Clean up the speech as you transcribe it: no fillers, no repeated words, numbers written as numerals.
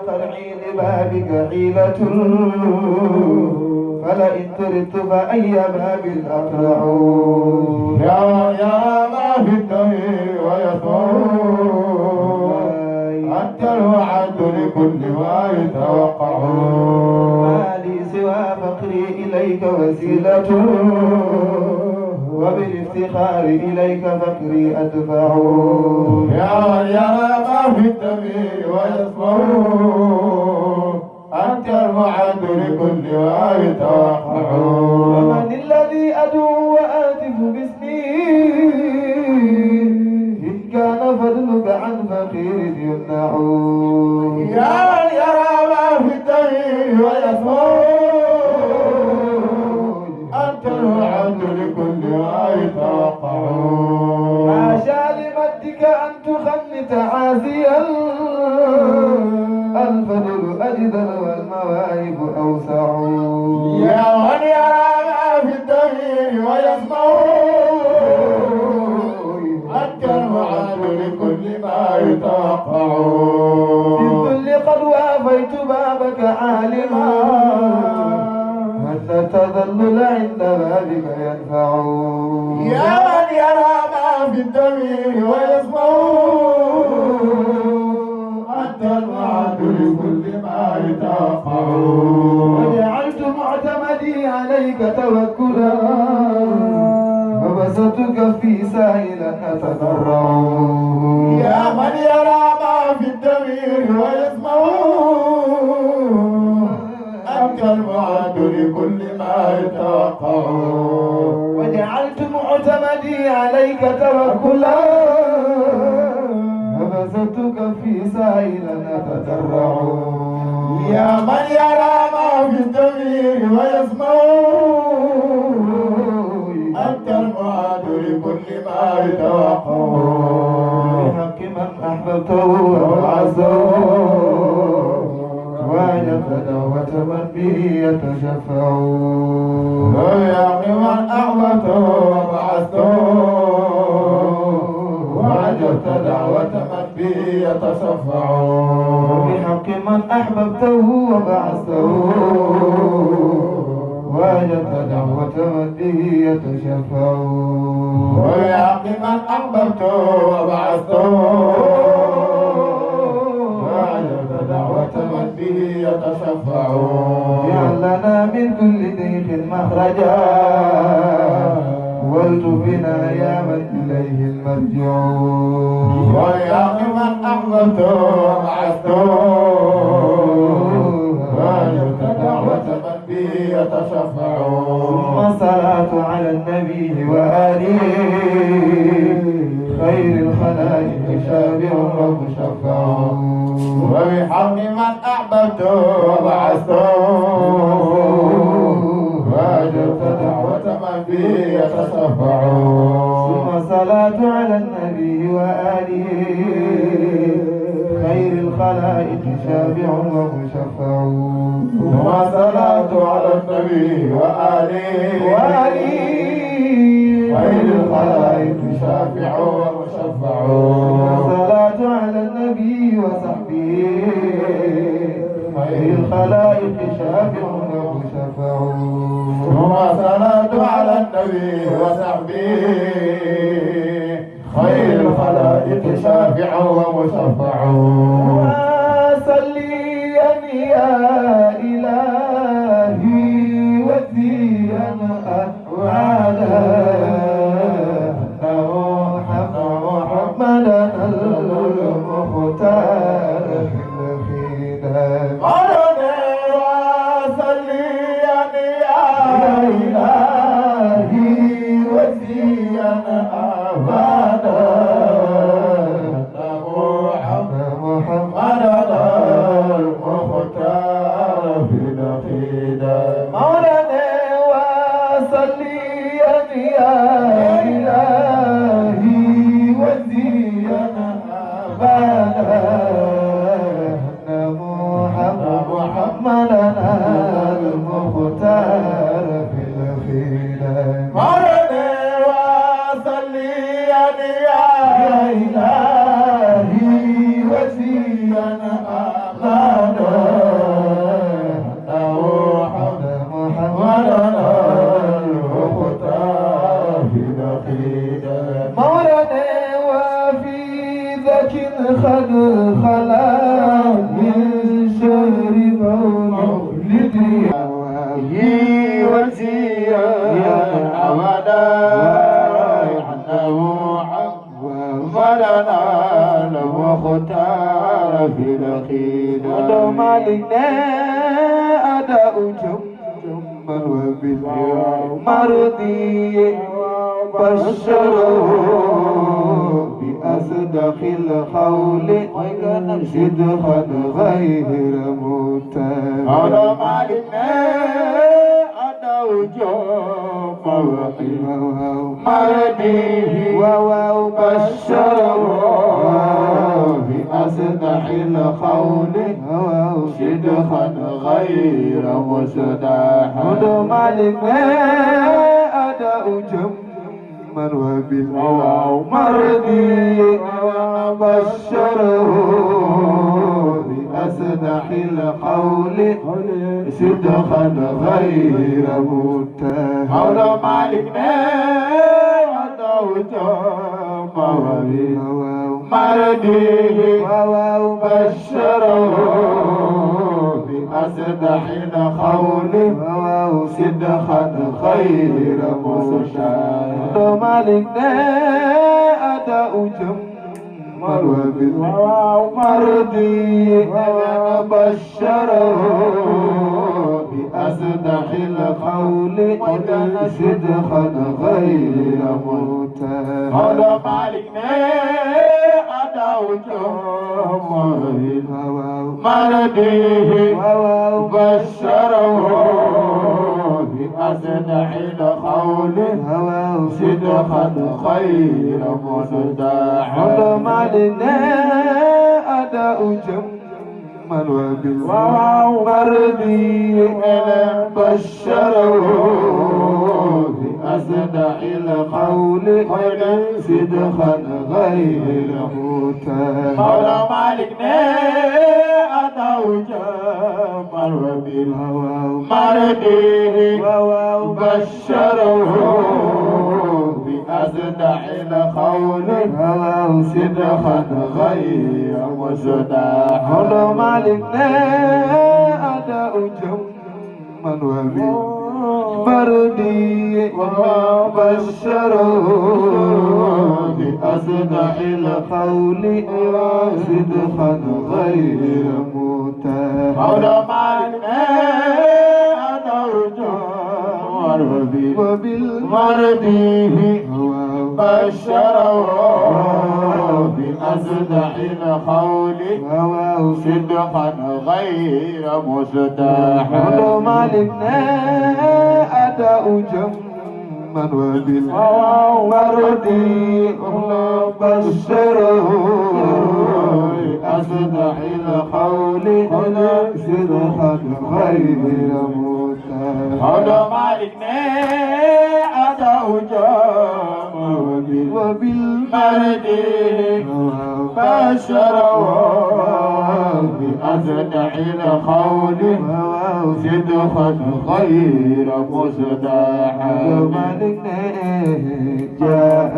قرعي لبابك حيلة فلئن تردت فأي باب أقرع يا ما في الدنيا ويصور أنت الوعد لكل ما يتوقع ما لي سوى فقري إليك وسيلة وبالافتخار إليك فقري أدفع يا ما في الدنيا ويصور أنت الوعد لكل ما يتوقع ومن الذي أدعو وآتف باسمي إن كان فضلك عن فقير يمنع يا ما في الدنيا ويصور أنت الوعد لكل ما يتوقع حاشا لمدك أن تخلت عازيا الفضل أجدل والمواهب أوسع يا من يرى ما في الدنيا ويسمع أنت الوعد لكل ما يتوقع بالذل قد وافيت بابك عالما أن التذلل عند بابك ينفع يا من يرى ما في الدنيا ويسمع أنت الوعد لكل ما يتوقع وجعلت معتمدي عليك توكلا وبسطتك في سائلا أتضرع يا من يرى ما في الدمير ويسمع أنت الوعد لكل ما يتوقع وجعلت معتمدي عليك توكلا وبسطتك في سائلا أتضرع يا من يرى ما في الدمير ويسمع أنت الوعد لكل ما يتوقع بحق من أحببته وعزه وجدت دعوة من به يتشفع ويا من أحببته وبعثته وعجبت دعوة من به يتصفع بحق من أحببته وبعثته وجدت دعوة من به يتشفع ويعق من أحببته وبعثته وعجبت دعوة من به يتشفع جعل لنا من كل ضيق مخرجا والتفنا يا من إليه المرجع ويعق من أحببته وبعثته وعجبت دعوة من به يتشفع ثم الصلاة على النبي وآله خير الخلائق شافع ومشفع وبحق من أحببته وبعثته وأجبت دعوة من به يتصفع ثم الصلاة على النبي وآله خير الخلائق شافع ومشفع ثم الصلاة على النبي وآله خير الخلائق شافع ومشفع الصلاة على النبي وصحبه خير الخلائق شافع ومشفع ثم الصلاة على النبي وصحبه خير الخلائق شافع ومشفع وصليا يا إلهي وزيا أحوالا محمدا المختار في الخدام وصليا يا إلهي وزيا أحوالا محمدا المختار ولو مالكنا أداء جما وبالمرضي بشره بأصدق القول صدقا غير متهم ولو مالكنا أداء جما وبالمرضي وبشره بأصدق القول صدقا غير مصدح ولو مالكنا أداء جما وبالمرضي وبشره بأصدق القول صدقا غير متهم ولو مالكنا أداء جما وبالمرضي وبشره بأصدق القول صدقا غير مصدح مالكنا أداء جما وبالمرضي وبشره بأصدق القول صدقا غير متهم ولو مالكنا أداء جما وبالمرضي وبشره بأصدق القول صدقا غير مصدح ولو مالنا أداء جما وبالمرضي بشره بأصدق القول صدقا غير متهم ولو مالكنا أداء جما وبالمرضي بشره بأصدق القول صدقا غير مصدح ولو مالكنا أداء جما وبالمرضي بشره بأصدق القول صدقا غير متهم ولو مالكنا أداء جما وبالمرضي بشره بأصدق القول صدقا غير مصدح ولو مالكنا أداء جما وبالمرضي بشره بأصدق القول صدقا غير متهم ولو مالكنا أداء جما وبالمرضي بشره بأصدق القول صدقا غير مصدح مالكنا جاء